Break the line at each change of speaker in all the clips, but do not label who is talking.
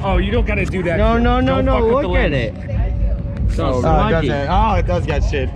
Oh, you don't gotta do that.
No,
shit.
no, no,
Don't
no.
fuck with
Look
the
at
lens.
it. So
Oh,
smudgy.
it does got shit.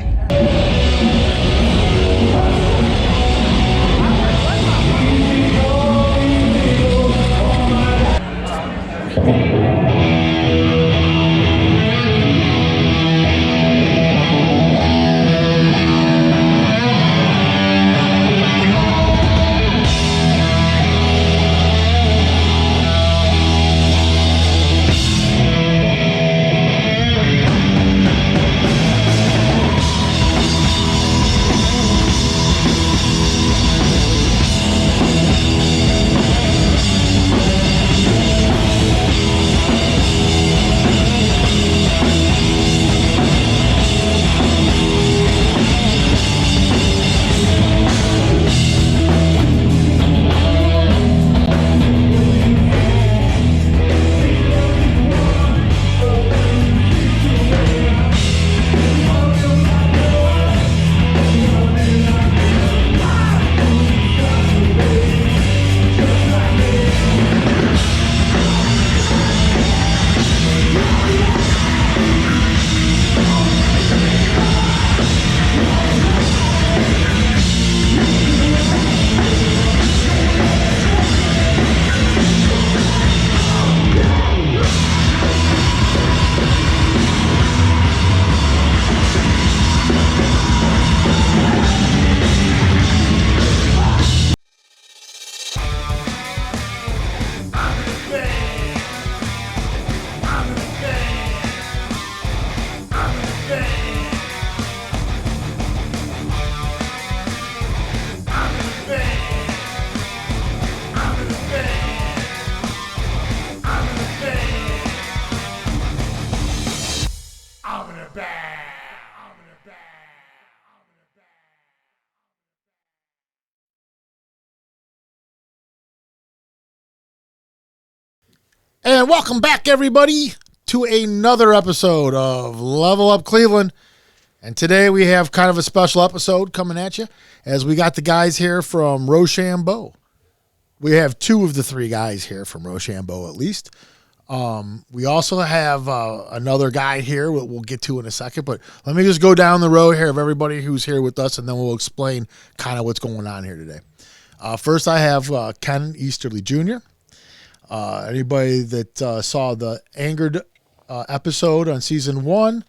And welcome back, everybody, to another episode of Level Up Cleveland. And today we have kind of a special episode coming at you, as we got the guys here from Rochambeau. We have two of the three guys here from Rochambeau, at least. We also have another guy here we'll get to in a second, but let me just go down the road here of everybody who's here with us, and then we'll explain kind of what's going on here today. First, I have Ken Easterly Jr., anybody that saw the Angered episode on season 1,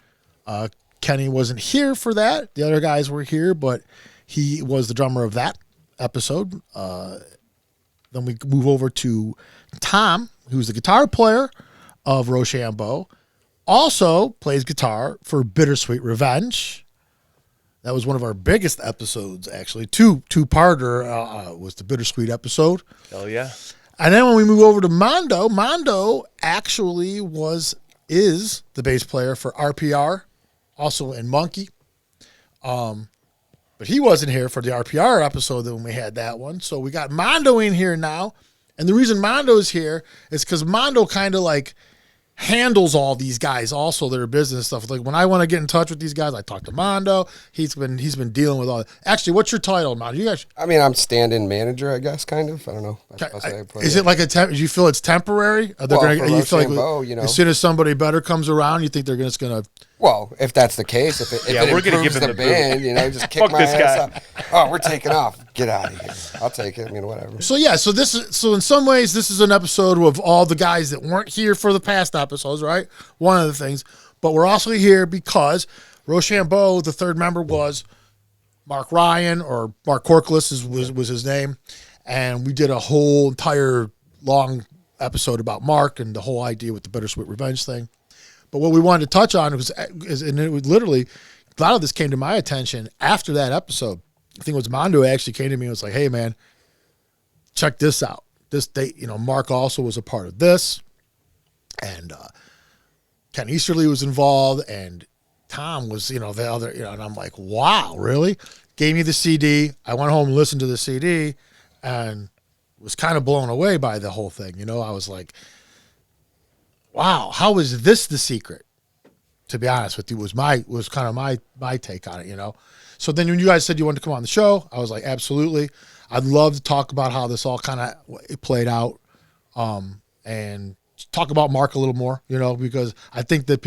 Kenny wasn't here for that. The other guys were here, but he was the drummer of that episode. Then we move over to Tom, who's the guitar player of Rochambeau, also plays guitar for Bittersweet Revenge. That was one of our biggest episodes, actually. Two-parter was the Bittersweet episode.
Hell yeah.
And then when we move over to Mando, Mando actually is the bass player for RPR, also in Monque. But he wasn't here for the RPR episode when we had that one. So we got Mando in here now. And the reason Mando's here is because Mando kind of like handles all these guys, also their business stuff. Like when I want to get in touch with these guys, I talk to Mando. He's been dealing with all that. Actually, what's your title, Mando? You guys?
I mean, I'm stand-in manager, I guess, kind of. I don't know.
Is it like do you feel it's temporary? Are they
Well,
gonna,
for
you feel
Rochambeau,
like
you know.
as soon as somebody better comes around, you think they're just gonna?
Well, if that's the case, if it
we're gonna
improves
give him
the
the
band,
boot.
you know, just kick
Fuck
my
this
ass
guy.
up. Oh, we're taking off. Get out of here. I'll take it. I mean, whatever.
So yeah, so in some ways this is an episode of all the guys that weren't here for the past episodes, right? One of the things, but we're also here because Rochambeau, the third member, was Marc Ryan, or Marc Kourcklas was his name, and we did a whole entire long episode about Mark and the whole idea with the Bittersweet Revenge thing. But what we wanted to touch on and it was literally, a lot of this came to my attention after that episode. I think it was Mando actually came to me and was like, hey man, check this out. This date, Mark also was a part of this. And Ken Easterly was involved, and Tom was, the other, and I'm like, wow, really? Gave me the CD. I went home and listened to the CD and was kind of blown away by the whole thing. I was like, wow, how is this the secret? To be honest with you, was kind of my take on it, So then when you guys said you wanted to come on the show, I was like, absolutely. I'd love to talk about how this all kind of played out, and talk about Mark a little more, because I think that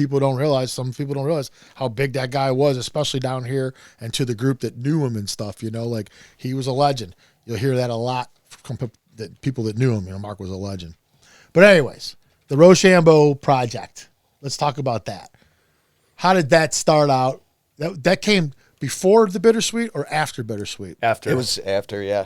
some people don't realize how big that guy was, especially down here and to the group that knew him and stuff, like he was a legend. You'll hear that a lot from that people that knew him, Mark was a legend. But anyways, the Rochambeau project, let's talk about that. How did that start out? That came before the Bittersweet or after Bittersweet?
After.
It was after, yeah.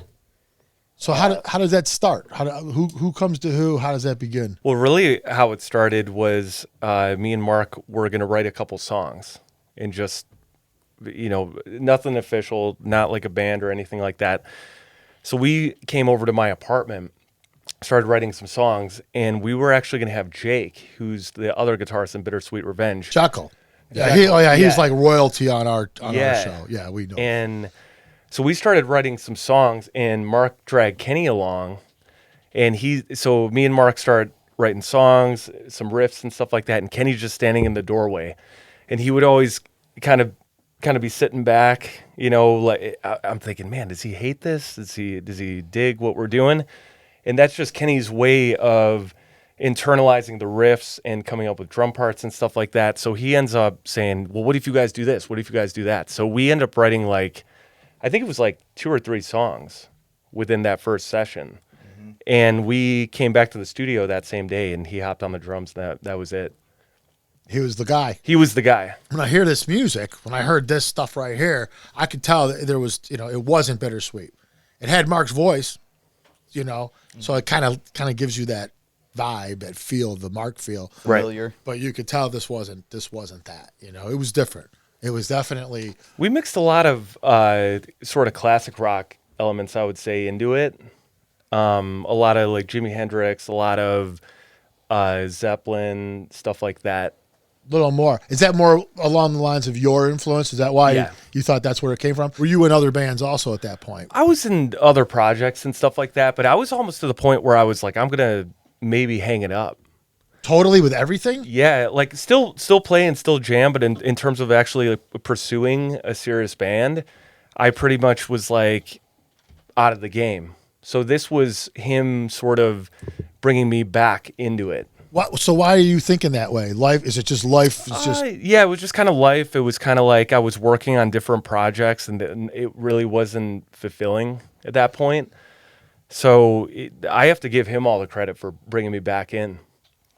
So how does that start? Who comes to who? How does that begin?
Well, really how it started was me and Mark were going to write a couple songs and just, nothing official, not like a band or anything like that. So we came over to my apartment, started writing some songs, and we were actually going to have Jake, who's the other guitarist in Bittersweet Revenge.
Chuckle. Yeah,
Chuckle.
he's like royalty on our
Yeah.
show. Yeah, we know.
And so we started writing some songs, and Mark dragged Kenny along, and so me and Mark started writing songs, some riffs and stuff like that, and Kenny's just standing in the doorway, and he would always kind of be sitting back, like I'm thinking, man, does he hate this? Does he dig what we're doing? And that's just Kenny's way of internalizing the riffs and coming up with drum parts and stuff like that. So he ends up saying, well, what if you guys do this? What if you guys do that? So we end up writing I think it was 2 or 3 songs within that first session. Mm-hmm. And we came back to the studio that same day, and he hopped on the drums. That was it.
He was the guy.
He was the guy.
When I hear this music, when I heard this stuff right here, I could tell that there was, it wasn't Bittersweet. It had Mark's voice, so it kind of gives you that vibe, that feel, the Mark feel.
Familiar.
Right.
But you could tell this wasn't that. It was different. It was definitely.
We mixed a lot of sort of classic rock elements, I would say, into it. A lot of Jimi Hendrix, a lot of Zeppelin, stuff like that.
A little more. Is that more along the lines of your influence? Is that why you thought that's where it came from? Were you in other bands also at that point?
I was in other projects and stuff like that, but I was almost to the point where I was like, I'm going to maybe hang it up.
Totally with everything?
Yeah, still play and still jam, but in terms of actually pursuing a serious band, I pretty much was out of the game. So this was him sort of bringing me back into it.
So why are you thinking that way? Life, is it just life? It's just
yeah, it was just kind of life. It was kind of like I was working on different projects, and it really wasn't fulfilling at that point. So I have to give him all the credit for bringing me back in.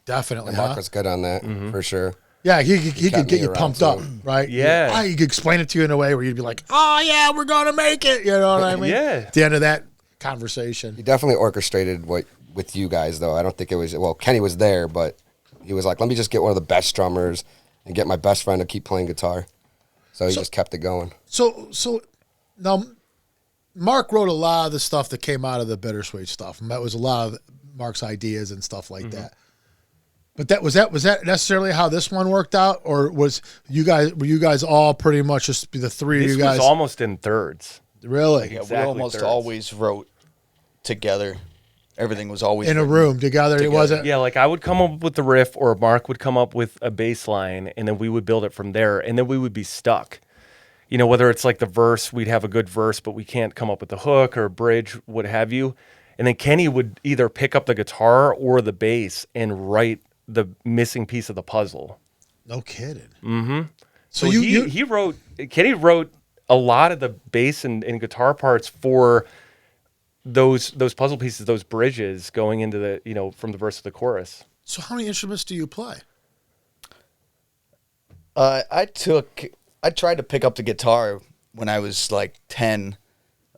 Definitely,
Mark was good on that, for sure.
Yeah, he could get you pumped up,
too.
right?
Yeah.
He could explain it to you in a way where you'd be like, oh, yeah, we're going to make it. You know what I mean?
Yeah.
At the end of that conversation.
He definitely orchestrated with you guys, though. I don't think it was, Kenny was there, but he was like, let me just get one of the best drummers and get my best friend to keep playing guitar. So he just kept it going.
So now, Mark wrote a lot of the stuff that came out of the Bittersweet stuff. And that was a lot of Mark's ideas and stuff like that. But was that necessarily how this one worked out, or were you guys all pretty much just the three of you guys?
This was almost in thirds.
Really?
Yeah,
Exactly
we almost
thirds.
always wrote together. Everything was always
In a
written
room together. It wasn't.
Yeah, I would come up with the riff, or Mark would come up with a bass line, and then we would build it from there, and then we would be stuck. Whether it's the verse, we'd have a good verse, but we can't come up with the hook or a bridge, what have you. And then Kenny would either pick up the guitar or the bass and write the missing piece of the puzzle.
No kidding.
Mm-hmm.
So
Kenny wrote a lot of the bass and guitar parts for those puzzle pieces, those bridges going into the, from the verse to the chorus.
So how many instruments do you play?
I tried to pick up the guitar when I was 10,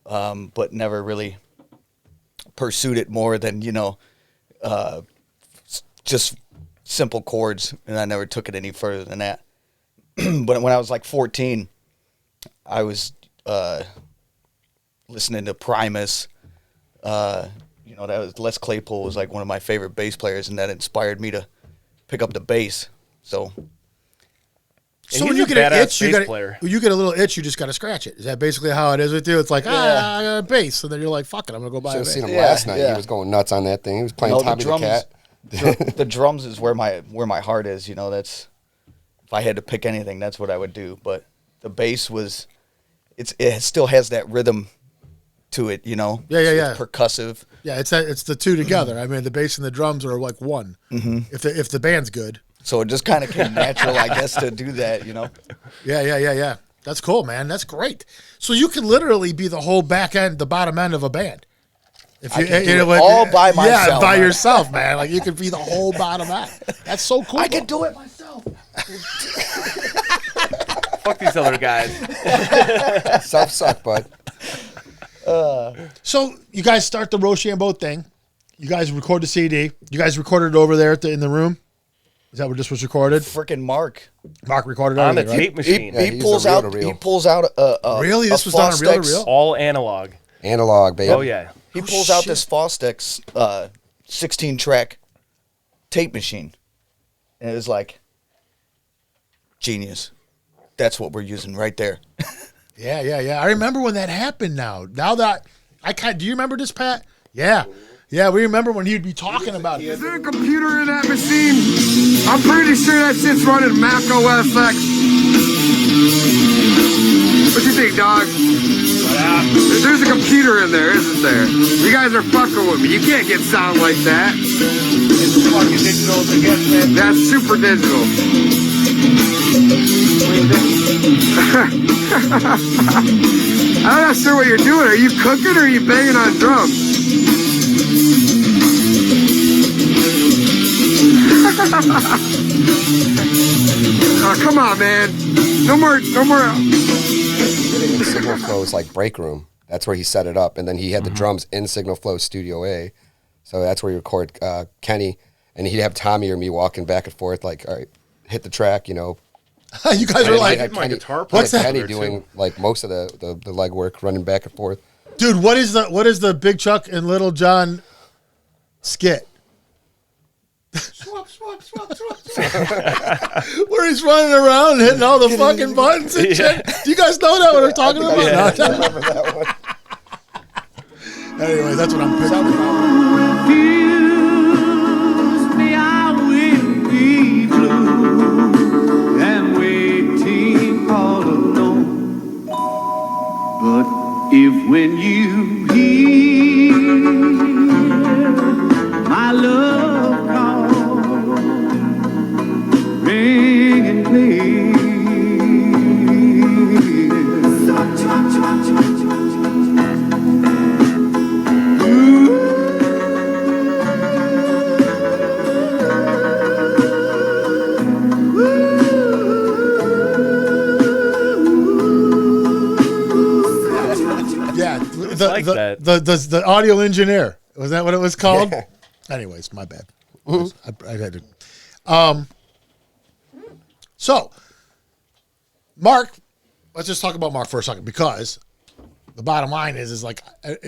but never really pursued it more than, just simple chords, and I never took it any further than that. But when I was 14, I was listening to Primus. That was Les Claypool was one of my favorite bass players, and that inspired me to pick up the bass. So
when you get an itch, you get a little itch, you just got to scratch it. Is that basically how it is with you? It's I got a bass, and then you're like, fuck it, I'm gonna go buy a
Should have
bass.
seen him last night. He was going nuts on that thing. He was playing Tommy the Cat.
The drums is where my heart is. That's, if I had to pick anything, that's what I would do. But the bass it still has that rhythm to it, you know.
Yeah, yeah,
It's
yeah.
percussive.
Yeah, it's the two together. I mean, the bass and the drums are like one. Mm-hmm. If the band's good.
So it just kind of came natural, I guess, to do that, you know.
Yeah. That's cool, man. That's great. So you can literally be the whole back end, the bottom end of a band. If
I can do it all by
Yeah,
myself,
by
man.
yourself, man. Like you could be the whole bottom end. That's so cool.
I can do it myself.
Fuck these other guys.
Self suck, bud.
So you guys start the Rochambeau thing. You guys record the CD. You guys recorded it over there in the room. Is that where this was recorded?
Freaking Mark.
Mark recorded
On the
everything, right?
tape machine.
Yeah,
He
he
pulls
used a
out.
reel-to-reel.
He pulls out a
Really? This
a
was done on reel to
Fostex-
reel?
All analog.
Analog, baby.
Oh, yeah.
He
Oh,
pulls out
shit.
this Fostex 16-track tape machine, and it was like genius. That's what we're using right there.
Yeah. I remember when that happened. Now that do you remember this, Pat? Yeah. We remember when he'd be talking about it.
Is there a computer in that machine? I'm pretty sure that shit's running Mac OS X. What you think, dog? There's a computer in there, isn't there? You guys are fucking with me. You can't get sound like that.
It's fucking digital again, man.
That's super digital. I'm not sure what you're doing. Are you cooking or are you banging on drums? Oh, come on, man. No more.
In the Signal Flow's like break room. That's where he set it up, and then he had the drums in Signal Flow Studio A. So that's where he record Kenny, and he'd have Tommy or me walking back and forth, like, all right, hit the track, you know.
You guys were like,
my guitar
what's
player
that?
Kenny
there, too.
doing like most of the leg work, running back and forth.
dude, what is the Big Chuck and Little John skit? Where he's running around hitting all the fucking buttons and shit. Do you guys know that what we're talking about?
I
No.
remember that one.
Anyway, that's what I'm picturing.
Refuse me, I will be blue and waiting all alone. But if when you hear my love call, ring and play.
Yeah,
like that.
the audio engineer, was that what it was called? Anyways, my bad. I had to. So, Mark, let's just talk about Mark for a second, because the bottom line is like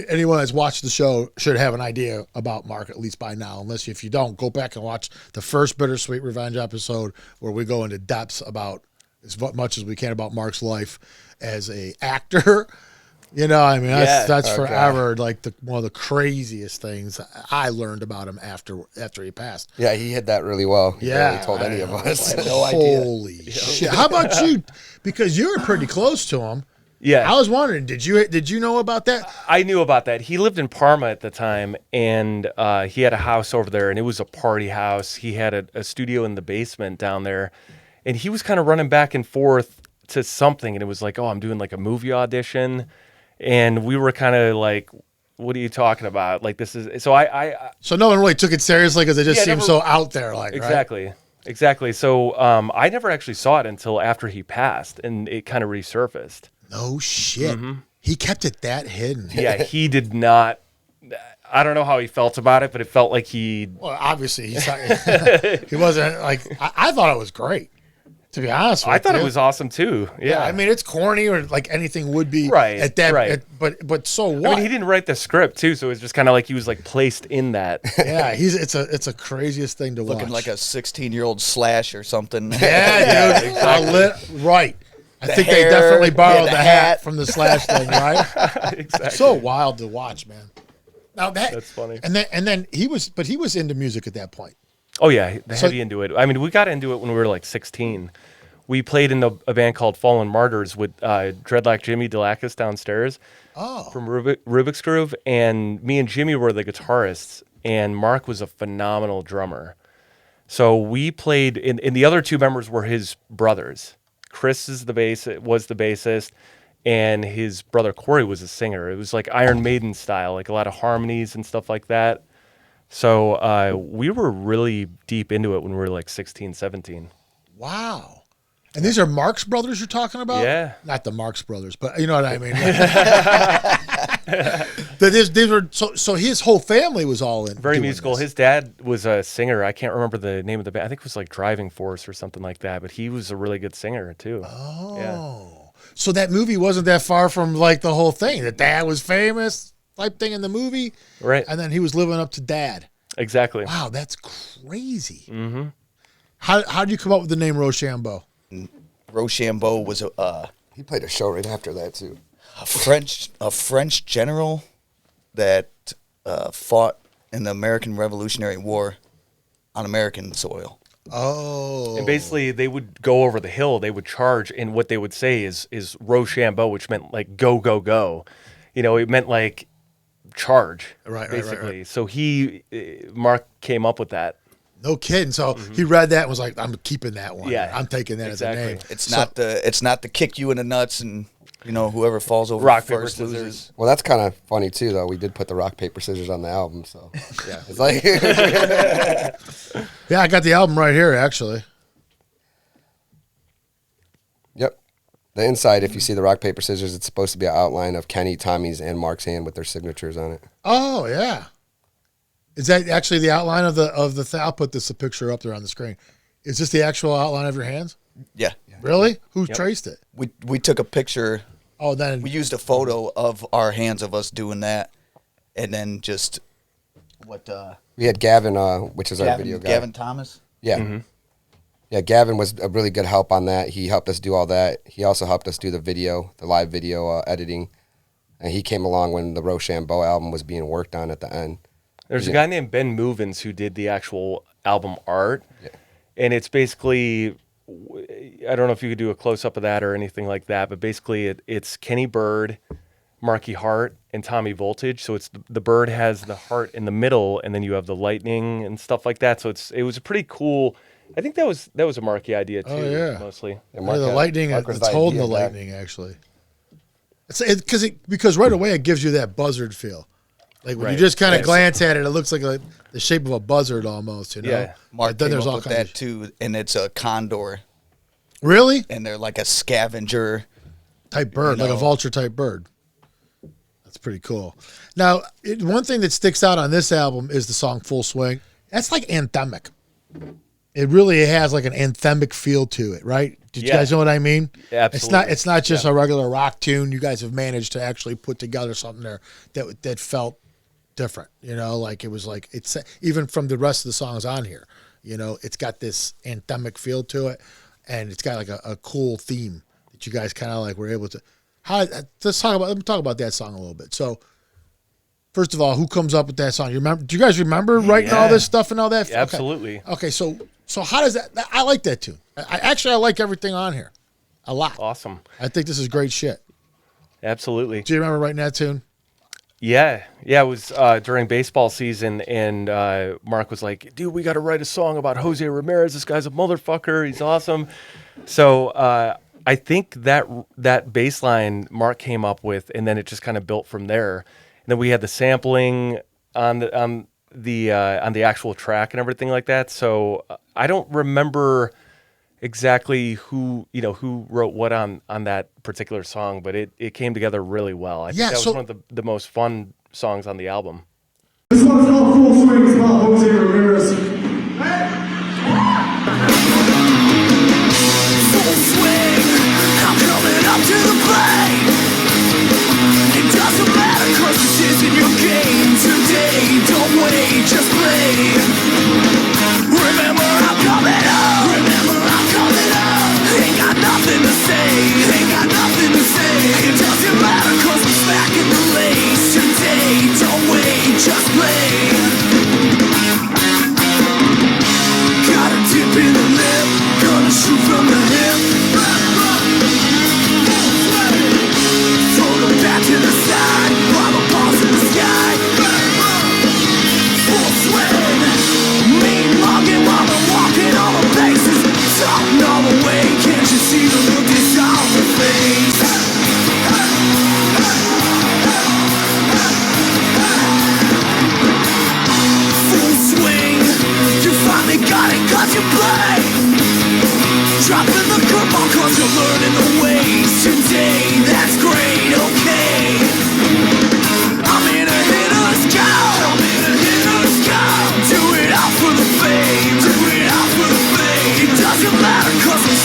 anyone that's watched the show should have an idea about Mark at least by now. Unless if you don't, go back and watch the first Bittersweet Revenge episode where we go into depths about as much as we can about Mark's life as a actor. You know, I mean, that's
Okay.
forever like one of the craziest things I learned about him after he passed.
Yeah, he hid that really well. He
Yeah,
barely told any of us.
No idea.
Holy shit! How about you? Because you were pretty close to him.
Yeah.
I was wondering, did you know about that?
I knew about that. He lived in Parma at the time, and he had a house over there, and it was a party house. He had a studio in the basement down there, and he was kind of running back and forth to something, and it was like, oh, I'm doing like a movie audition, and we were kind of like, what are you talking about? Like, this is so I
So no one really took it seriously because it just
Yeah,
seemed
never-
so out there, like right?
exactly. So I never actually saw it until after he passed, and it kind of resurfaced.
No shit. He kept it that hidden.
Yeah, he did not. I don't know how he felt about it, but it felt like he.
Well, obviously he wasn't like. I thought it was great. To be honest with you,
I thought it was awesome too. Yeah,
I mean, it's corny or like anything would be
Right,
at that.
right.
But so what?
I mean, he didn't write the script too, so it was just kind of like he was like placed in that.
Yeah, it's a craziest thing to watch.
Looking like a 16-year-old Slash or something.
Yeah, dude. Right. I think they
hair,
definitely borrowed
yeah,
the
the
hat
hat.
from the Slash thing, right?
Exactly.
So wild to watch, man. Now
That's funny.
And then he was into music at that point.
Oh yeah,
So-
heavy into it. I mean, we got into it when we were like 16. we played in a band called Fallen Martyrs with Dreadlock Jimmy DeLacus downstairs from Rubik's Groove, and me and Jimmy were the guitarists, and Mark was a phenomenal drummer. So we played, and the other two members were his brothers. Chris was the bassist, and his brother Corey was a singer. It was like Iron Maiden style, like a lot of harmonies and stuff like that. So we were really deep into it when we were like 16, 17.
Wow. And these are Mark's brothers you're talking about?
Yeah.
Not the Marx brothers, but you know what I mean. These were, so his whole family was all in.
Very
doing
musical.
this.
His dad was a singer. I can't remember the name of the band. I think it was like Driving Force or something like that, but he was a really good singer too.
Oh.
Yeah.
So that movie wasn't that far from like the whole thing. The dad was famous type thing in the movie.
Right.
And then he was living up to dad.
Exactly.
Wow, that's crazy. Mm-hmm. How did you come up with the name Rochambeau?
Rochambeau was
He played a show right after that too.
a French general that fought in the American Revolutionary War on American soil.
Oh.
And basically, they would go over the hill. They would charge, and what they would say is Rochambeau, which meant like go, go, go. You know, it meant like charge,
Right,
basically.
right.
So Mark came up with that.
No kidding. So he read that and was like, I'm keeping that one.
Yeah,
I'm taking that
exactly.
as a name.
It's not the kick you in the nuts and whoever falls over
Rock, paper,
first
scissors.
loses.
Well, that's kind of funny too, though. We did put the rock paper scissors on the album, so
Yeah.
it's like
Yeah, I got the album right here, actually.
Yep. The inside, if you see the rock paper scissors, it's supposed to be an outline of Kenny, Tommy's, and Mark's hand with their signatures on it.
Oh, yeah. Is that actually the outline of the thing? I'll put a picture up there on the screen. Is this the actual outline of your hands?
Yeah.
Really? Who traced it?
We took a picture.
Oh, then
We used a photo of our hands of us doing that, and then just what
We had Gavin, which is our video guy.
Gavin Thomas.
Yeah. Yeah, Gavin was a really good help on that. He helped us do all that. He also helped us do the live video editing. And he came along when the Rochambeau album was being worked on at the end.
There's a guy named Ben Movens who did the actual album art. Yeah. And it's basically, I don't know if you could do a close-up of that or anything like that, but basically it's Kenny Bird, Marky Hart, and Tommy Voltage. So it's the Bird has the heart in the middle, and then you have the lightning and stuff like that. So it was a pretty cool. I think that was a Marky idea too.
Oh, yeah.
Mostly.
the lightning, it's holding the lightning, actually. Because right away it gives you that buzzard feel. Like when you just kind of glance at it, it looks like the shape of a buzzard almost, you know?
Yeah.
Mark
then
came
there's
up
all
with
kinds
that
of
too, and it's a condor,
Really?
and they're like a scavenger.
Type bird, like a vulture type bird. That's pretty cool. Now, one thing that sticks out on this album is the song Full Swing. That's like anthemic. It really has like an anthemic feel to it, right? Did you guys know what I mean?
Yeah, absolutely.
It's not just a regular rock tune. You guys have managed to actually put together something there that felt different. You know, like it was like it's even from the rest of the songs on here. You know, it's got this anthemic feel to it, and it's got like a cool theme that you guys kind of like were able to. Let me talk about that song a little bit. So, first of all, who comes up with that song? You remember? Do you guys remember writing all this stuff and all that?
Yeah, absolutely.
Okay, so how does that? I like that tune. I like everything on here, a lot.
Awesome.
I think this is great shit.
Absolutely.
Do you remember writing that tune?
Yeah. It was during baseball season, and Mark was like, dude, we got to write a song about Jose Ramirez. This guy's a motherfucker. He's awesome. So I think that bass line Mark came up with, and then it just kind of built from there. And then we had the sampling on the actual track and everything like that. So I don't remember exactly who wrote what on that particular song, but it came together really well. I think that was one of the most fun songs on the album.
This one's called Full Swing. It's about Jose Ramirez.
Full swing, I'm coming up to the plate. It doesn't matter 'cause this isn't your game today. Don't wait, just play. Remember I'm coming up. Remember I'm coming up. Ain't got nothing to say. Ain't got nothing to say. It doesn't matter 'cause we're smacking the lace today. Don't wait, just play.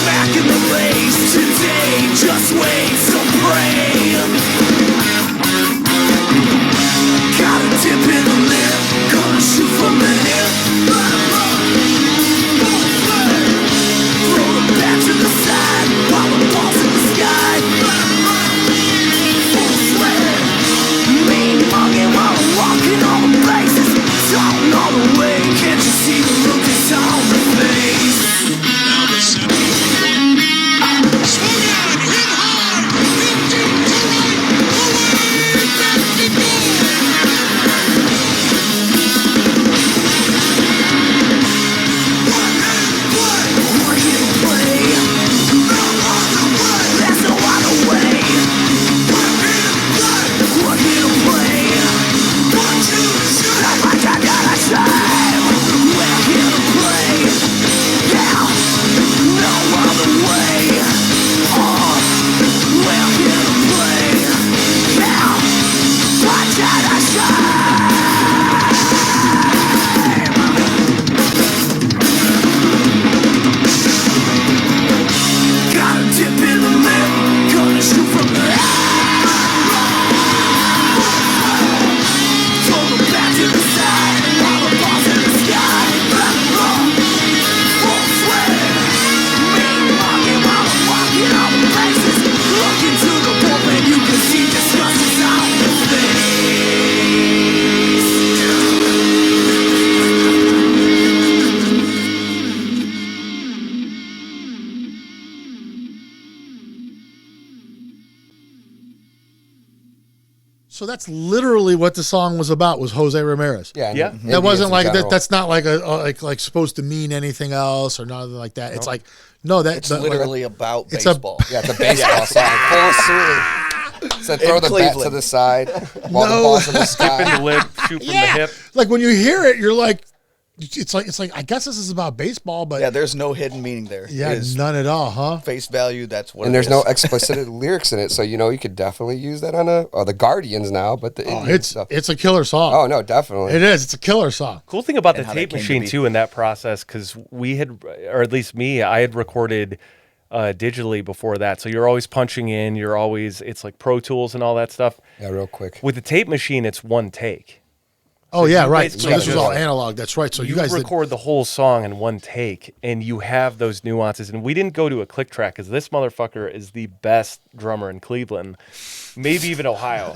smacking the bass today. Just wait, so pray. Got a dip in the lip, gonna shoot from the hip. Throw it back to the side while the ball's in the sky. Full sweat, mean mugging while I'm walking all the places. Talking all the way, can't you see the look that's on the face?
Swung out, hit hard, hit deep to right, away, back to goal. One hand play,
We're here to play,
no other way.
there's no other way.
One hand play,
We're here to play,
what you say.
like I gotta say. We're here to play, yeah, no other way. We're here to play, yeah, like I gotta say. Got a dip in the lip, gonna shoot from the throw it back to the side while the ball's in the sky. Full sweat, mean mugging while I'm walking all the places. Look into the pulpit, you can see disgust is on his face.
So that's literally what the song was about. Was Jose Ramirez?
Yeah. and
Yeah.
Indians
That wasn't
in
like that.
general.
That's not like like supposed to mean anything else or nothing like that. It's like no, that
It's
that-
literally about
it's a-
baseball.
Yeah, it's a baseball song. Full suit. So throw
In
the bat to
Cleveland.
the side while the
No.
ball's in the
Dip
sky.
in the lip, shoot from the hip.
like when you hear it, you're like, it's like I guess this is about baseball, but
Yeah, there's no hidden meaning there.
yeah,
It is
none at all, huh?
face value. That's what.
And
it
there's
is.
no explicit lyrics in it, so you could definitely use that on the Guardians now, but the
Oh,
Indians stuff.
it's a killer song.
Oh no, definitely.
It is. It's a killer song.
Cool thing about
And
the
how that
tape
came to
machine
be.
too in that process, because we had, or at least me, I had recorded digitally before that. So you're always punching in. It's like Pro Tools and all that stuff.
Yeah, real quick.
With the tape machine, it's one take.
Oh yeah,
you
right. So
basically
this was
just-
all analog. That's right. So you guys did,
record the whole song in one take, and you have those nuances. And we didn't go to a click track because this motherfucker is the best drummer in Cleveland, maybe even Ohio.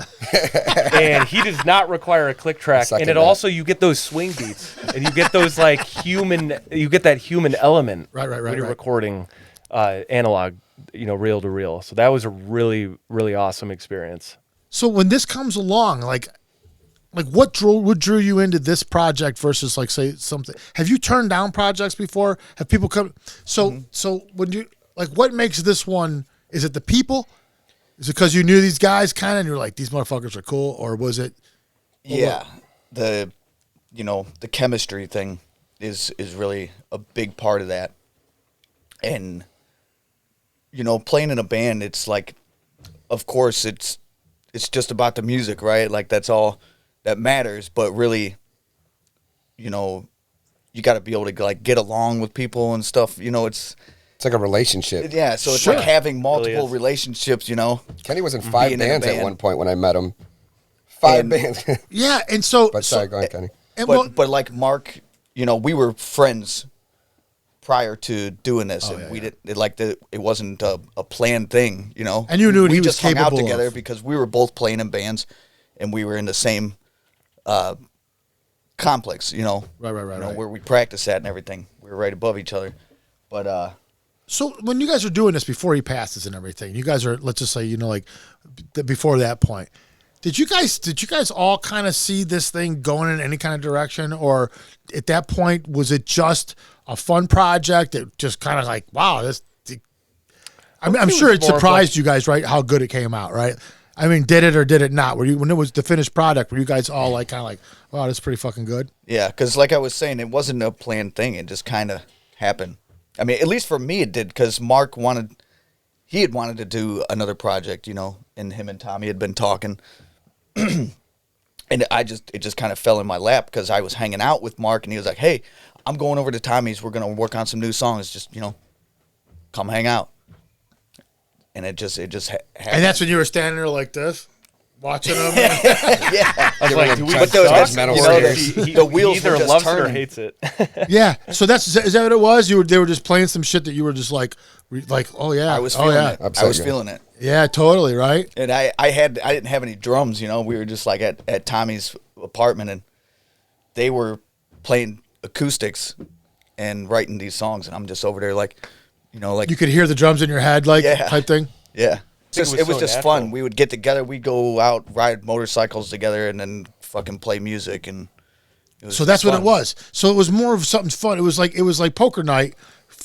And he does not require a click track.
Second
And it
that.
also, you get those swing beats, and you get those like you get that human element
Right,
when you're
right.
recording analog, reel to reel. So that was a really, really awesome experience.
So when this comes along, like what drew you into this project versus like say something? Have you turned down projects before? Have people come? So when you like, what makes this one? Is it the people? Is it because you knew these guys kind of and you're like these motherfuckers are cool, or was it?
Yeah, the chemistry thing is really a big part of that, and playing in a band, it's like, of course, it's just about the music, right? Like that's all that matters. But really, you got to be able to like get along with people and stuff. It's
like a relationship.
yeah. So it's
Sure.
like having multiple
is.
relationships.
Kenny was in 5
Being in a
bands at
band.
one point when I met him. 5
And-
bands.
Yeah, and so
But sorry, go ahead, Kenny.
and
But like Mark, we were friends prior to doing this, and we didn't it wasn't a planned thing,
And you knew what
we
he was
just hung out
capable
together
of.
because we were both playing in bands, and we were in the same complex,
Right.
where we practice at and everything. We were right above each other, but
So when you guys are doing this before he passes and everything, you guys are, let's just say, before that point, did you guys all kind of see this thing going in any kind of direction, or at that point was it just a fun project that just kind of like, wow, this? I'm sure it
more of
surprised
like-
you guys, right? How good it came out, right? I mean, did it or did it not? When it was the finished product, were you guys all like kind of like, wow, that's pretty fucking good?
yeah, because like I was saying, it wasn't a planned thing. It just kind of happened. I mean, at least for me, it did, because Mark wanted to do another project, and him and Tommy had been talking. And it just kind of fell in my lap because I was hanging out with Mark, and he was like, "Hey, I'm going over to Tommy's. We're gonna work on some new songs. Just come come hang out. And it just happened.
And that's when you were standing there like this, watching them.
Yeah.
I was like, do we
But
those-
suck?
judgmental
You know,
stares.
The wheels
he either
were just
loves it or
turning.
hates it.
Yeah. So is that what it was? They were just playing some shit that you were just like, oh yeah,
I was
oh
feeling
yeah,
it.
Upset
I was
you.
feeling it.
yeah, totally right.
And I didn't have any drums, you know. We were just like at Tommy's apartment, and they were playing acoustics and writing these songs, and I'm just over there like, you know, like
You could hear the drums in your head, like
Yeah.
type thing.
yeah. It was
so
just
natural.
fun. We would get together, we'd go out, ride motorcycles together, and then fucking play music, and it was
So that's
just
what
fun.
it was. So it was more of something fun. It was like poker night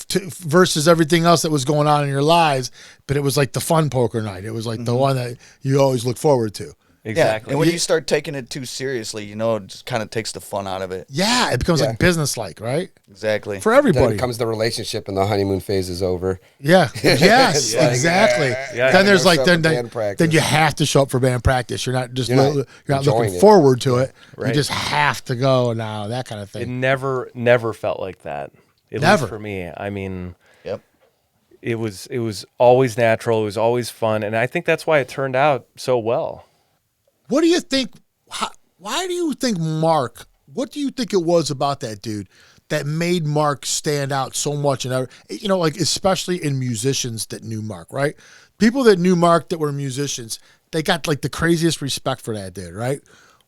versus everything else that was going on in your lives. But it was like the fun poker night. It was like the one that you always look forward to.
Exactly.
Yeah, and when you start taking it too seriously, you know, it just kind of takes the fun out of it.
Yeah, it becomes
Yeah.
like business-like, right?
Exactly.
For
Then
everybody.
comes the relationship and the honeymoon phase is over.
Yeah. Yes.
Like,
exactly.
yeah.
Then there's
Show
like
up
then
for band practice.
then you have to show up for band practice. You're not just
You're not
you're not
enjoying
looking
it.
forward to it. You
Right.
just have to go now. That kind of
It
thing.
never felt like that. At
Never.
least for me. I mean,
Yep.
it was always natural. It was always fun, and I think that's why it turned out so well.
What do you think? Why do you think Mark? What do you think it was about that dude that made Mark stand out so much? And you know, like especially in musicians that knew Mark, right? People that knew Mark that were musicians, they got like the craziest respect for that dude, right?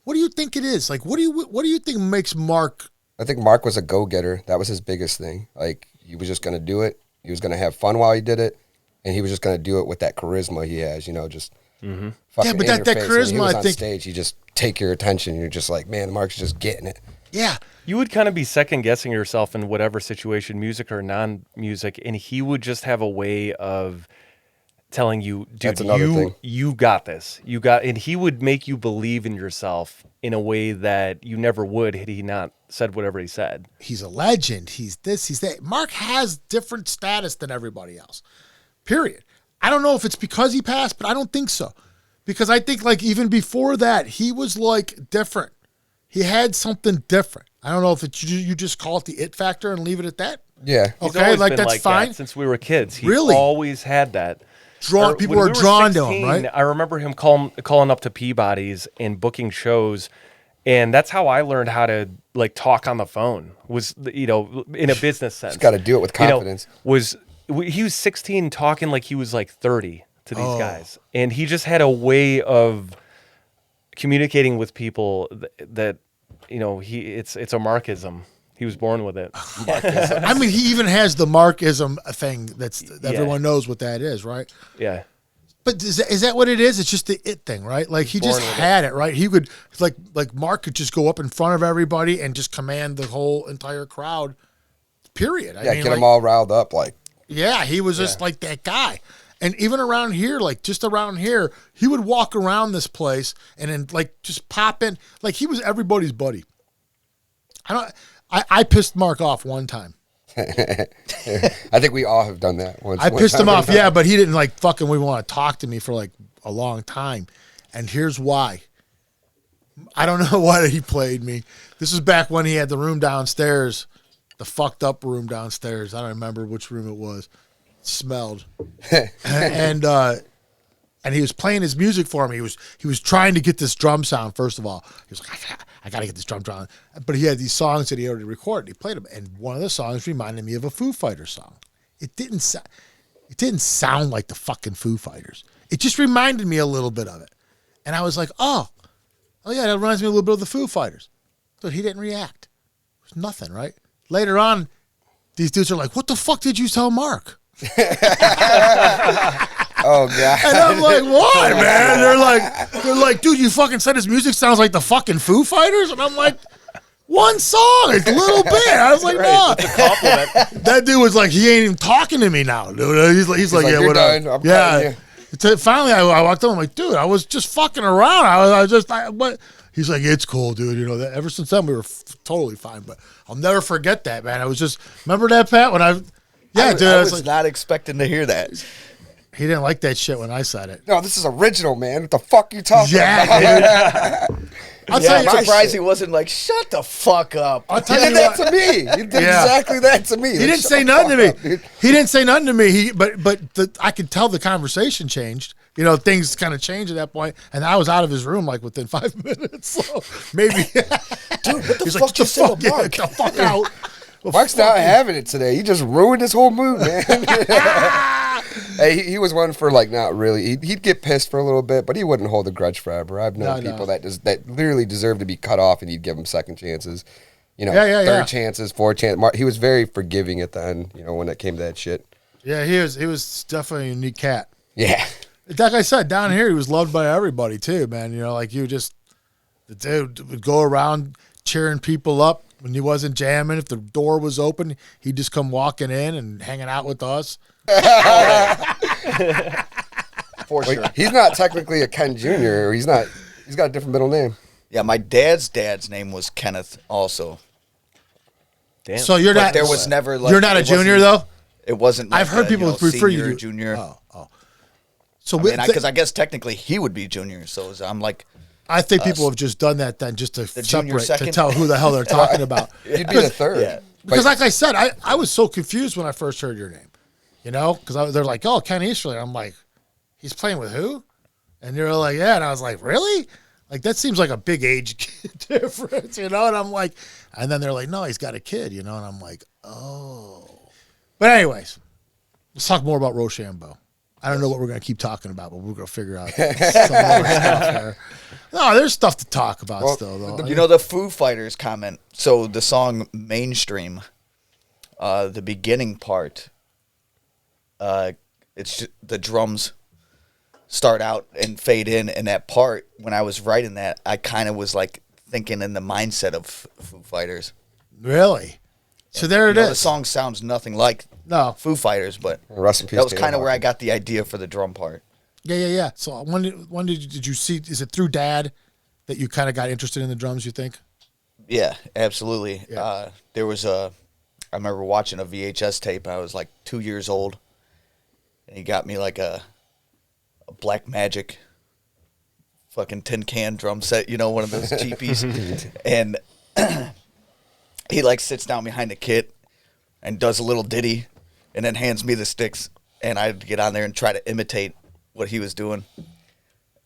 What do you think it is? Like, what do you think makes Mark?
I think Mark was a go-getter. That was his biggest thing. Like, he was just going to do it. He was going to have fun while he did it. And he was just going to do it with that charisma he has, you know, just fucking
Yeah, but
in
that
your face. When he
charisma,
was
I
on
think-
stage, he just take your attention. You're just like, man, Mark's just getting it.
Yeah,
You would kind of be second guessing yourself in whatever situation, music or non-music, and he would just have a way of telling you, dude,
That's another thing.
you got this. And he would make you believe in yourself in a way that you never would had he not said whatever he said.
he's a legend. He's this. He's that. Mark has different status than everybody else. Period. I don't know if it's because he passed, but I don't think so. Because I think like even before that, he was like different. He had something different. I don't know if it's you just call it the it factor and leave it at that.
Yeah.
He's
Okay,
always
like
been
that's
like
fine.
that since we were kids. He
Really?
always had that.
People
When
were
we
drawn to him,
16,
right?
I remember him calling up to Peabody's and booking shows, and that's how I learned how to like talk on the phone. Was, you know, in a business sense.
Just got to do it with
You know,
confidence.
he was 16 talking like he was like 30 to these guys, and he just had a way of communicating with people that you know, it's a Markism. He was born with it.
I mean, he even has the Markism thing. That
Yeah.
everyone knows what that is, right?
Yeah.
But is that what it is? It's just the it thing, right? Like he just
born with
had it, right? He would like Mark could just go up in front of everybody and just command the whole entire crowd. Period. I
Yeah,
mean,
get
like,
them all riled up. Like,
yeah, he was just like that guy. And even around here, like just around here, he would walk around this place and then like just pop in. Like he was everybody's buddy. I pissed Mark off one time.
I think we all have done that once.
I
one
pissed him
time or
off, yeah, but he didn't like fucking we want to talk to me for like a long time. And here's why. I don't know why he played me. This is back when he had the room downstairs, the fucked up room downstairs. I don't remember which room it was. It smelled. And he was playing his music for me. He was trying to get this drum sound, first of all. He was like, I got to get this drum sound. But he had these songs that he already recorded. He played them. And one of the songs reminded me of a Foo Fighters song. It didn't sound like the fucking Foo Fighters. It just reminded me a little bit of it. And I was like, oh yeah, that reminds me a little bit of the Foo Fighters. But he didn't react. It was nothing, right? Later on, these dudes are like, what the fuck did you tell Mark?
Oh god!
And I'm like, what, man? They're like, dude, you fucking said his music sounds like the fucking Foo Fighters, and I'm like, one song, it's a little bit. I was like, no.
Compliment.
That dude was like, he ain't even talking to me now, dude. He's like, yeah,
you're
whatever.
done. I'm
Yeah.
cutting
Finally, I walked up. I'm like, dude, I was just fucking around. What? He's like, it's cool, dude. You know that. Ever since then, we were totally fine. But I'll never forget that, man. I was just remember that, Pat, when I. Yeah, dude.
I
I
was
was like,
not expecting to hear that.
he didn't like that shit when I said it.
No, this is original, man. What the fuck you talking about?
Yeah, dude. I'll
Yeah,
tell
I'm
you.
surprised he wasn't like, shut the fuck up.
I'll tell
You
you
did
what.
that to me. You did
Yeah.
exactly that to me.
He didn't say nothing to me. He didn't say nothing to me. But I could tell the conversation changed. You know, things kind of changed at that point, and I was out of his room like within 5 minutes. So maybe,
Dude, what the
he's
fuck
like,
you said
yeah,
Mark?
get the fuck out. Well,
Mark's
fuck
not
you.
having it today. He just ruined his whole mood, man. Hey, he was one for like not really. He'd get pissed for a little bit, but he wouldn't hold a grudge forever. I've known people that literally deserve to be cut off, and he'd give them second chances. You know, third chances, fourth chance. He was very forgiving at the end. You know, when it came to that shit.
Yeah, he was definitely a unique cat.
Yeah.
Like I said, down here he was loved by everybody too, man. You know, like the dude would go around cheering people up when he wasn't jamming. If the door was open, he'd just come walking in and hanging out with us.
For sure.
He's not technically a Ken Jr. He's not. He's got a different middle name.
Yeah, my dad's name was Kenneth also.
Damn.
So you're
But
not.
there was never like
you're not a
it wasn't-
junior though.
It wasn't. Like
I've heard people refer
senior,
you to
junior.
Oh. So
Because I guess technically he would be junior. So I'm like,
I think people have just done that then just to
junior
separate, to
second?
tell who the hell they're talking about.
You'd be the third.
Yeah.
Because like I said, I was so confused when I first heard your name. You know, because they're like, oh, Ken Easterly. I'm like, he's playing with who? And you're like, yeah. And I was like, really? Like, that seems like a big age difference, you know? And I'm like, and then they're like, no, he's got a kid, you know? And I'm like, oh. But anyways, let's talk more about Rochambeau. I don't know what we're going to keep talking about, but we're going to figure out some more stuff there. No, there's stuff to talk about still, though.
you know, the Foo Fighters comment. So the song Mainstream, the beginning part, it's just, the drums start out and fade in. And that part, when I was writing that, I kind of was like thinking in the mindset of Foo Fighters.
Really? So there it is.
The song sounds nothing like Foo Fighters, but
Rest in peace,
that was
Taylor
kind of where I
Hawkins.
got the idea for the drum part.
Yeah. So when did you see? Is it through Dad that you kind of got interested in the drums? You think?
Yeah, absolutely.
Yeah.
There was I remember watching a VHS tape. I was like 2 years old, and he got me like a Black Magic fucking tin can drum set. You know, one of those cheapies, and he like sits down behind the kit and does a little ditty, and then hands me the sticks, and I'd get on there and try to imitate what he was doing.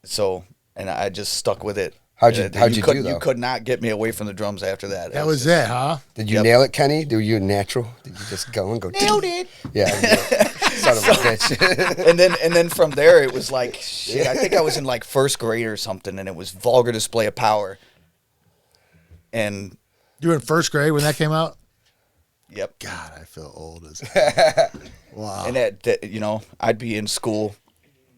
So, and I just stuck with it.
How'd you do, though?
You could not get me away from the drums after that.
That was it, huh?
Did you nail it, Kenny? Were you natural? Did you just go and go?
Nailed it.
Yeah. Son of a bitch.
and then from there it was like shit. I think I was in like first grade or something, and it was Vulgar Display of Power. And
You were in first grade when that came out?
yep.
God, I feel old as hell. Wow.
And that you know, I'd be in school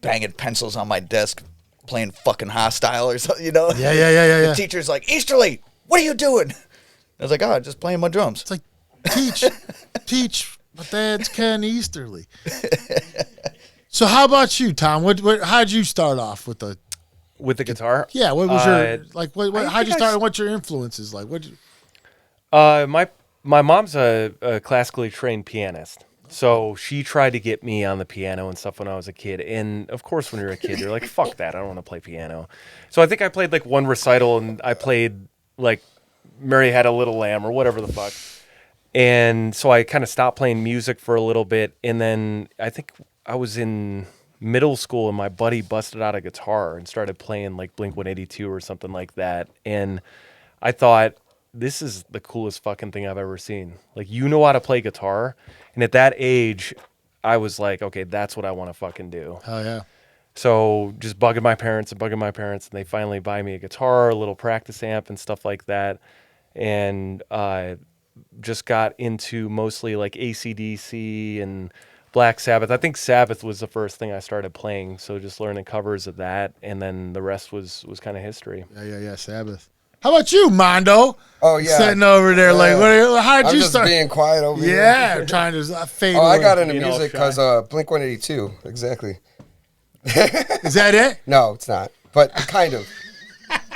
banging pencils on my desk, playing fucking Hostile or something, you know?
Yeah.
The teacher's like, Easterly, what are you doing? I was like, oh, just playing my drums.
It's like, teach. My dad's Ken Easterly. So how about you, Tom? How'd you start off with the
guitar?
Yeah, what was your like?
I
How'd you
think
start? And what's your influences like?
My mom's a classically trained pianist, so she tried to get me on the piano and stuff when I was a kid. And of course, when you're a kid, you're like, "Fuck that! I don't want to play piano." So I think I played like one recital, and I played like "Mary Had a Little Lamb" or whatever the fuck. And so I kind of stopped playing music for a little bit, and then I think I was in middle school, and my buddy busted out a guitar and started playing like Blink-182 or something like that. And I thought, this is the coolest fucking thing I've ever seen. Like, you know how to play guitar. And at that age, I was like, okay, that's what I want to fucking do.
Oh, yeah.
So just bugging my parents, and they finally buy me a guitar, a little practice amp and stuff like that. And just got into mostly like AC/DC and Black Sabbath. I think Sabbath was the first thing I started playing. So just learning covers of that. And then the rest was kind of history.
Yeah, Sabbath. How about you, Mando?
Oh, yeah.
Sitting over there like, how'd
I'm
you
just
start?
being quiet over here.
Yeah, trying to fade
Oh,
away.
I got into
You know,
music because Blink-182. Exactly.
Is that it?
No, it's not. But kind of.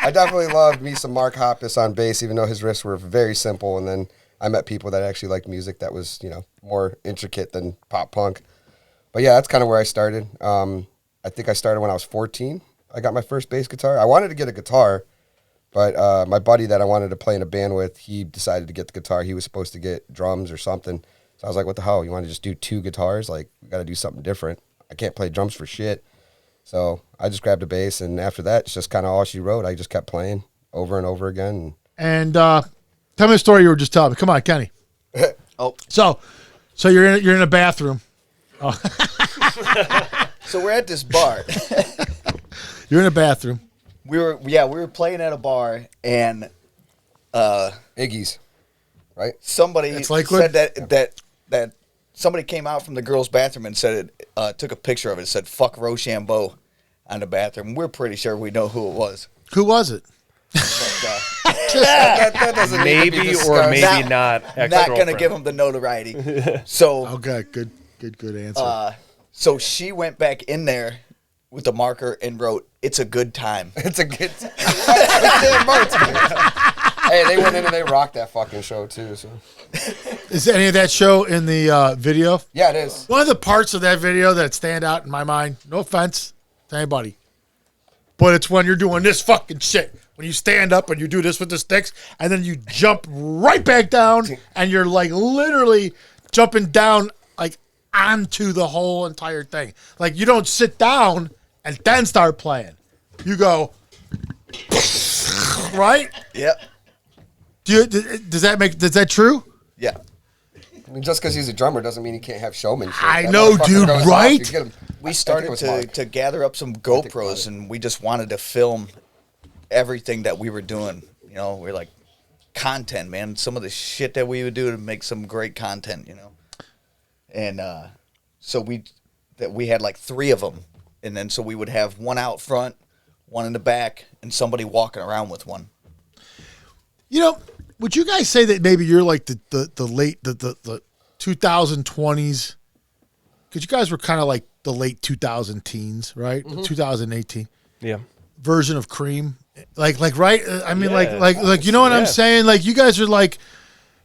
I definitely loved me some Mark Hoppus on bass, even though his riffs were very simple. And then I met people that actually liked music that was, more intricate than pop punk. But yeah, that's kind of where I started. I think I started when I was 14. I got my first bass guitar. I wanted to get a guitar, But my buddy that I wanted to play in a band with, he decided to get the guitar. He was supposed to get drums or something. So I was like, what the hell? You want to just do 2 guitars? Like, we got to do something different. I can't play drums for shit. So I just grabbed a bass, and after that, it's just kind of all she wrote. I just kept playing over and over again.
And tell me the story you were just telling me. Come on, Kenny.
Oh,
So you're in a bathroom.
so we're at this bar.
You're in a bathroom.
we were playing at a bar, and
Iggy's, right?
somebody
It's Lakewood?
said that somebody came out from the girls' bathroom and said it, took a picture of it. It said "fuck Rochambeau" on the bathroom. We're pretty sure we know who it was.
Who was it?
But,
that doesn't need to be
Maybe
discussed.
or maybe
Not-
not.
not gonna give him the notoriety. So
Okay, good answer.
so she went back in there with a marker and wrote, "It's a good time."
It's a good Hey, they went in and they rocked that fucking show, too. So
Is any of that show in the video?
yeah, it is.
One of the parts of that video that stand out in my mind, no offense to anybody, but it's when you're doing this fucking shit. When you stand up and you do this with the sticks, and then you jump right back down, and you're like literally jumping down like onto the whole entire thing. Like you don't sit down and then start playing. You go, right?
Yep.
Is that true?
Yeah.
I mean, just because he's a drummer doesn't mean he can't have showmanship.
I
That
know,
motherfucker
dude,
goes off,
right?
you get him.
We
I
started
think it was Mark.
to gather up some
about
GoPros,
it.
and we just wanted to film everything that we were doing. You know, we're like, content, man. Some of the shit that we would do to make some great content, you know. And so we had like 3 of them, and then so we would have one out front, one in the back, and somebody walking around with one.
You know, would you guys say that maybe you're like the late the 2020s? Because you guys were kind of like the late 2000 teens, right? 2018
Yeah.
version of Cream, like right? I mean,
Yeah,
like you know what I'm
yeah.
saying? Like you guys are like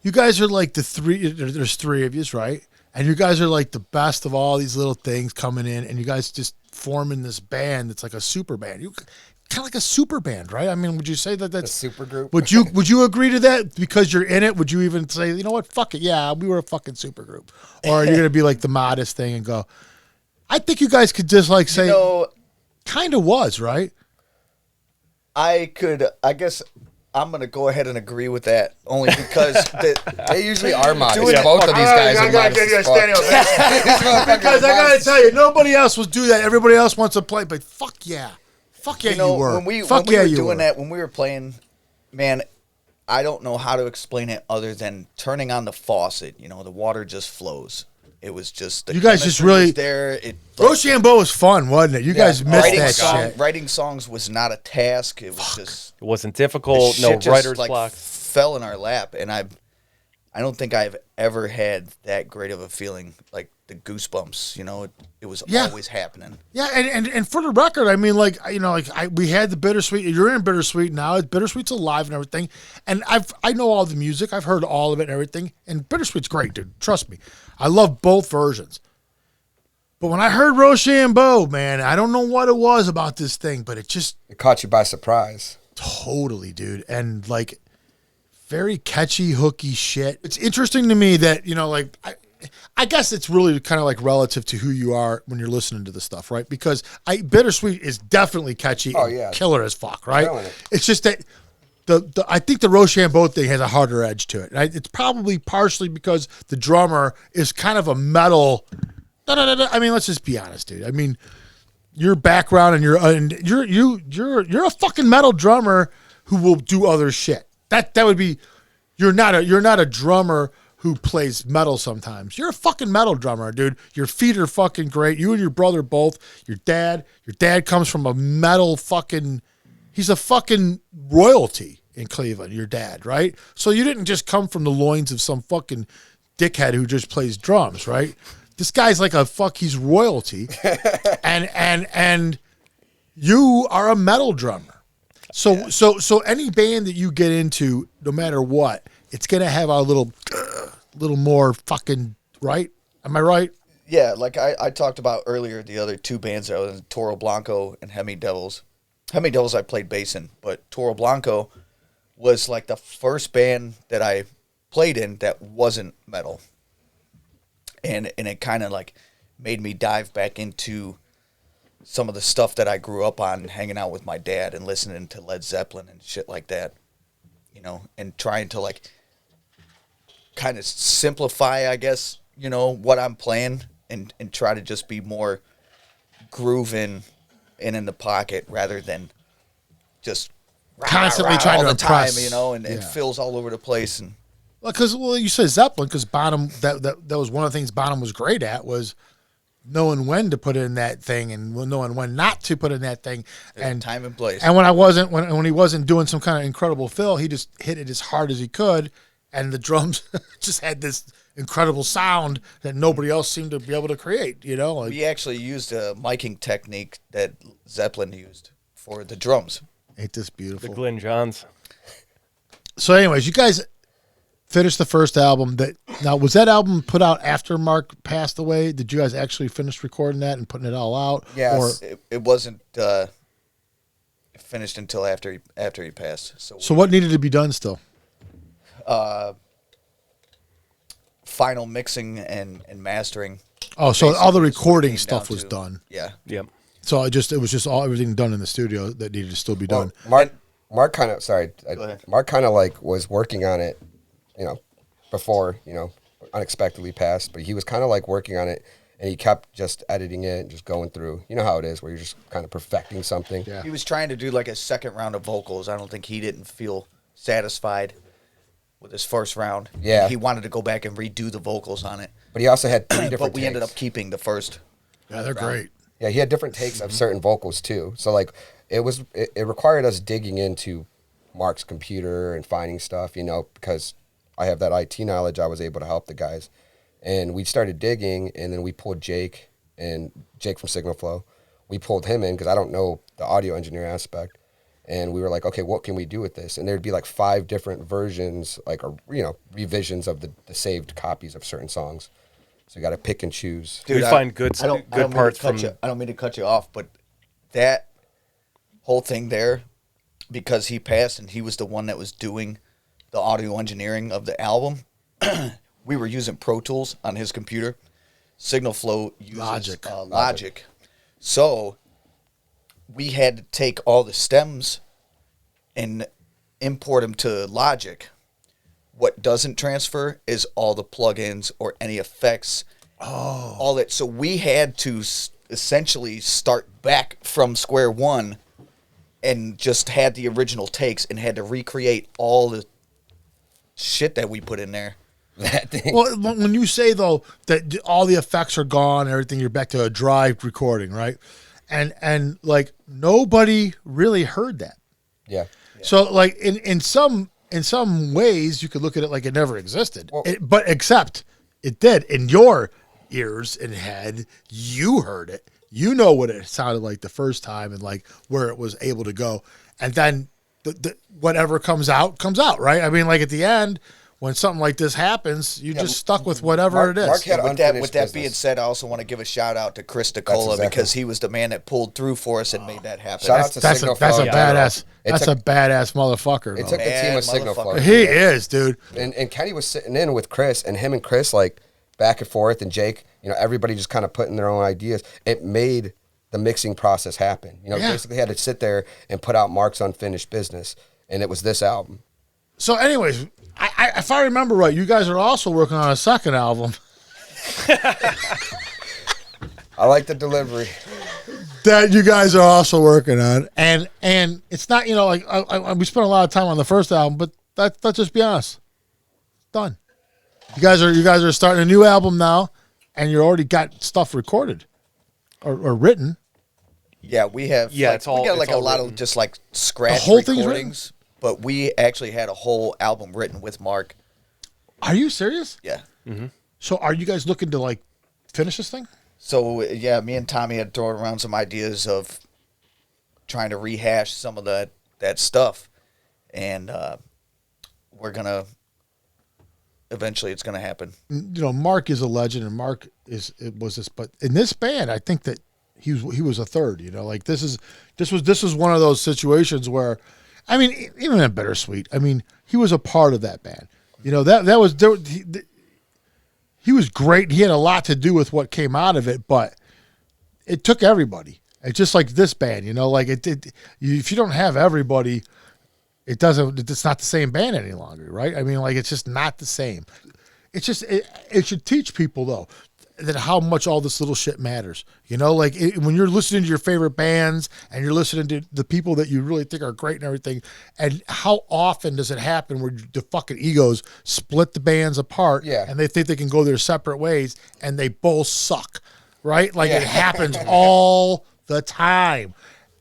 the 3. There's 3 of yous, right? And you guys are like the best of all these little things coming in, and you guys just forming this band that's like a super band. You kind of like a super band, right? I mean, would you say that that's
A super group.
Would you agree to that because you're in it? Would you even say, you know what, fuck it, yeah, we were a fucking super group, or are you gonna be like the modest thing and go? I think you guys could just like say, kind of was, right?
I guess I'm gonna go ahead and agree with that only because
They usually are modest.
Doing-
Both of these guys
I
are
gotta
modest
give you a
as fuck.
standing ovation. Because I gotta tell you, nobody else will do that. Everybody else wants to play, but fuck yeah,
you know,
you were.
when we
fuck
were
yeah, you
doing
were.
that, when we were playing, man, I don't know how to explain it other than turning on the faucet. You know, the water just flows. It was just the
You guys just
chemistry
really-
was there.
Rochambeau was fun, wasn't it? You guys missed
writing
that
song-
shit.
Writing songs was not a task. It was just
It wasn't
the
difficult.
shit
No
just,
writer's
like,
block.
fell in our lap, and I don't think I've ever had that great of a feeling, like the goosebumps. You know, it was
Yeah.
always happening.
Yeah, and for the record, I mean, like, you know, like we had the Bittersweet. You're in Bittersweet now. Bittersweet's alive and everything. And I know all the music. I've heard all of it and everything. And Bittersweet's great, dude. Trust me. I love both versions. But when I heard Rochambeau, man, I don't know what it was about this thing, but it just
It caught you by surprise.
totally, dude. And like very catchy, hooky shit. It's interesting to me that, you know, like I guess it's really kind of like relative to who you are when you're listening to the stuff, right? Because Bittersweet is definitely catchy
Oh,
and
yeah.
killer as fuck, right?
Killing it.
It's just that I think the Rochambeau thing has a harder edge to it. Right? It's probably partially because the drummer is kind of a metal. I mean, let's just be honest, dude. I mean, your background and you're a fucking metal drummer who will do other shit. That would be you're not a drummer who plays metal sometimes. You're a fucking metal drummer, dude. Your feet are fucking great. You and your brother both. Your dad comes from a metal fucking. He's a fucking royalty in Cleveland. Your dad, right? So you didn't just come from the loins of some fucking dickhead who just plays drums, right? This guy's like he's royalty, and you are a metal drummer. So any band that you get into, no matter what, it's gonna have a little more fucking, right? Am I right?
Yeah, like I talked about earlier, the other 2 bands that I was in, Toro Blanco and Hemi Devils. how many devils I played bass in, but Toro Blanco was like the first band that I played in that wasn't metal. And it kind of like made me dive back into some of the stuff that I grew up on, hanging out with my dad and listening to Led Zeppelin and shit like that, you know, and trying to like kind of simplify, I guess, you know, what I'm playing and try to just be more grooving and in the pocket rather than just
Constantly
rah,
trying
all
to
the time,
impress.
you know, and
Yeah.
it fills all over the place. And
Because you said Zeppelin, because Bonham that was one of the things Bonham was great at was knowing when to put in that thing and knowing when not to put in that thing, and
time and place.
And when he wasn't doing some kind of incredible fill, he just hit it as hard as he could, and the drums just had this incredible sound that nobody else seemed to be able to create. You know, like,
we actually used a miking technique that Zeppelin used for the drums.
ain't this
The
beautiful?
Glenn Johns.
So, anyways, you guys finished the first album. Now was that album put out after Mark passed away? Did you guys actually finish recording that and putting it all out?
Yes.
It wasn't finished until after he passed.
So what needed to be done still?
Final mixing and mastering.
Oh, so all the
basically is what it
recording
came
stuff
down
was
to.
done.
Yeah.
Yep.
So it was just everything done in the studio that needed to still be done.
Mark kind of
ahead.
Mark kind of like was working on it, you know, before, you know, unexpectedly passed, but he was kind of like working on it, and he kept just editing it and just going through. You know how it is, where you're just kind of perfecting something.
Yeah.
He was trying to do like a second round of vocals. I don't think he didn't feel satisfied with his first round.
Yeah.
He wanted to go back and redo the vocals on it.
But he also had 3 different
But we ended
takes.
up keeping the first.
Yeah, they're great.
Yeah, he had different takes of certain vocals too. So like it required us digging into Mark's computer and finding stuff, you know, because I have that IT knowledge. I was able to help the guys, and we started digging, and then we pulled Jake from Signal Flow. We pulled him in because I don't know the audio engineer aspect, and we were like, okay, what can we do with this? And there'd be like 5 different versions, like revisions of the saved copies of certain songs. So you got to pick and choose.
We find good
I don't
parts
mean to cut
from.
you, I don't mean to cut you off, but that whole thing there, because he passed and he was the one that was doing the audio engineering of the album, we were using Pro Tools on his computer. Signal Flow uses Logic. So we had to take all the stems and import them to Logic. What doesn't transfer is all the plugins or any effects. Oh. All that. So we had to essentially start back from square one and just had the original takes and had to recreate all the shit that we put in there.
That thing.
Well, when you say though that all the effects are gone, everything, you're back to a dry recording, right? And like nobody really heard that.
Yeah.
So like in some ways you could look at it like it never existed.
Well-
But except it did. In your ears and head, you heard it. You know what it sounded like the first time and like where it was able to go. And then whatever comes out, right? I mean, like at the end, when something like this happens, you just stuck with whatever it is.
Mark had
With
unfinished
that being
business.
said, I also want to give a shout out to Chris DeCola
exactly-
because he was the man that pulled through for us and made that happen.
Shout out to
that's
Signal
a badass.
Flow in general.
That's
It
a
took-
badass motherfucker.
It
though.
took the team
Man,
of Signal Flow.
motherfucker.
He is, dude.
And Kenny was sitting in with Chris, and him and Chris, like, back and forth, and Jake, you know, everybody just kind of putting their own ideas. It made the mixing process happen. You know,
Yeah.
basically had to sit there and put out Mark's unfinished business, and it was this album.
So, anyways, if I remember right, you guys are also working on a second album
I like the delivery.
that you guys are also working on, and it's not, you know, like we spent a lot of time on the first album, but let's just be honest, it's done. You guys are starting a new album now, and you already got stuff recorded or written.
Yeah, we have.
Yeah,
like,
it's all-
we got like
it's
a
all
lot
written.
of just like scratch
The whole thing's
recordings, but we actually had a whole album written with Mark.
Are you serious?
Yeah.
So, are you guys looking to like finish this thing?
So yeah, me and Tommy had thrown around some ideas of trying to rehash some of that stuff, and we're gonna eventually it's gonna happen.
You know, Mark is a legend, and Mark was this, but in this band, I think that he was a third. You know, like this was one of those situations where, I mean, even in Bittersweet, I mean, he was a part of that band. You know, that was he was great. He had a lot to do with what came out of it, but it took everybody. It's just like this band, you know, like if you don't have everybody, it's not the same band any longer, right? I mean, like, it's just not the same. It's just, it should teach people, though, that how much all this little shit matters. You know, like, when you're listening to your favorite bands and you're listening to the people that you really think are great and everything, and how often does it happen where the fucking egos split the bands apart and they think they can go their separate ways and they both suck, right? Like, it happens all the time.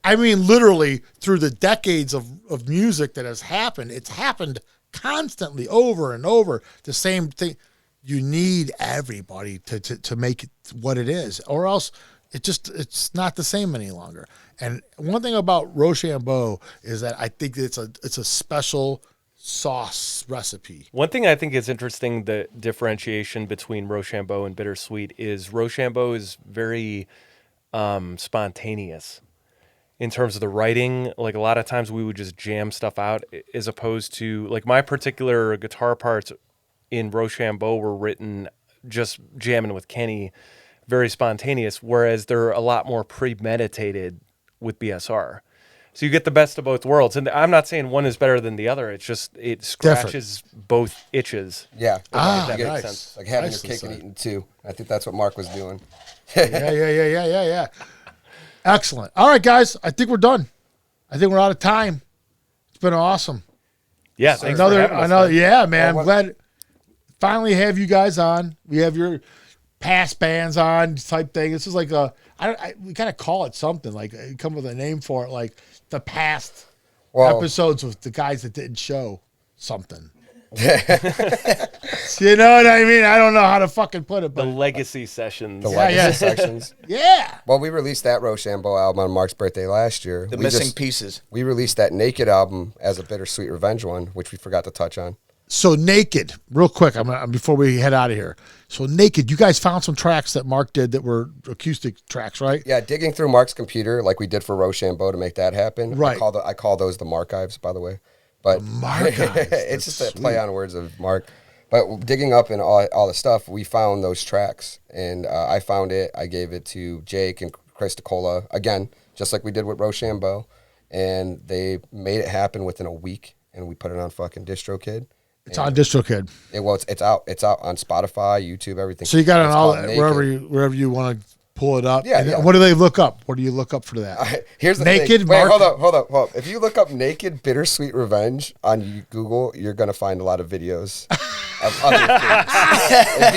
I mean, literally, through the decades of music that has happened, it's happened constantly over and over. The same thing. You need everybody to make it what it is, or else it's not the same any longer. And one thing about Rochambeau is that I think it's a special sauce recipe.
One thing I think is interesting, the differentiation between Rochambeau and Bittersweet, is Rochambeau is very spontaneous in terms of the writing. Like, a lot of times we would just jam stuff out, as opposed to, like, my particular guitar parts in Rochambeau were written just jamming with Kenny, very spontaneous, whereas they're a lot more premeditated with BSR. So you get the best of both worlds. And I'm not saying one is better than the other. It's just, it scratches both itches.
Yeah.
That
makes
makes
sense. Like having your cake and eating too. I think that's what Mark was doing.
Yeah. Excellent. All right, guys. I think we're done. I think we're out of time. It's been awesome.
Yeah. Thanks for having us, man.
Yeah, man. I'm glad finally have you guys on. We have your past bands on type thing. This is like we kind of call it something, like, come with a name for it, like the past episodes with the guys that didn't show something. You know what I mean? I don't know how to fucking put it, but
the legacy sessions.
The legacy sections.
Yeah.
Well, we released that Rochambeau album on Mark's birthday last year.
The Missing Pieces.
We released that Naked album as a Bittersweet Revenge one, which we forgot to touch on.
So Naked, real quick, before we head out of here. So Naked, you guys found some tracks that Mark did that were acoustic tracks, right?
Yeah, digging through Mark's computer like we did for Rochambeau to make that happen.
Right.
I call those the Marchives, by the way. But it's just a play on words of Mark. But digging up in all the stuff, we found those tracks, and I found it. I gave it to Jake and Chris DeCola, again, just like we did with Rochambeau, and they made it happen within a week, and we put it on fucking DistroKid.
It's on DistroKid.
It's out. It's out on Spotify, YouTube, everything.
So you got it on all wherever you want to pull it up.
Yeah, yeah.
What do they look up? What do you look up for that?
Here's the
Naked
thing. Wait,
Mark.
hold up. If you look up Naked Bittersweet Revenge on Google, you're gonna find a lot of videos of other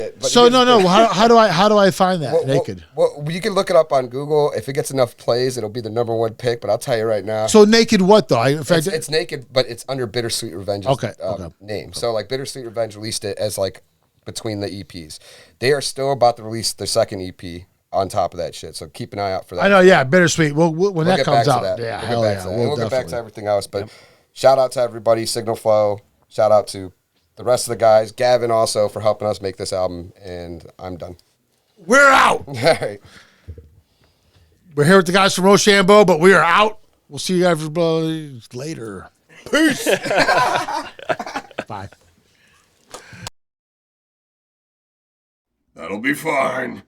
things.
So no. How do I find that Naked?
Well, you can look it up on Google. If it gets enough plays, it'll be the number 1 pick. But I'll tell you right now.
So Naked what though?
It's Naked, but it's under Bittersweet Revenge's name.
Okay.
So like Bittersweet Revenge released it as like between the EPs. They are still about to release their second EP on top of that shit. So keep an eye out for that.
I know, yeah, Bittersweet. When that comes out,
we'll get back to everything else. But shout out to everybody, Signal Flow. Shout out to the rest of the guys. Gavin also for helping us make this album. And I'm done.
We're out.
All right.
We're here with the guys from Rochambeau, but we are out. We'll see you everybody later. Peace. Bye.
That'll be fine.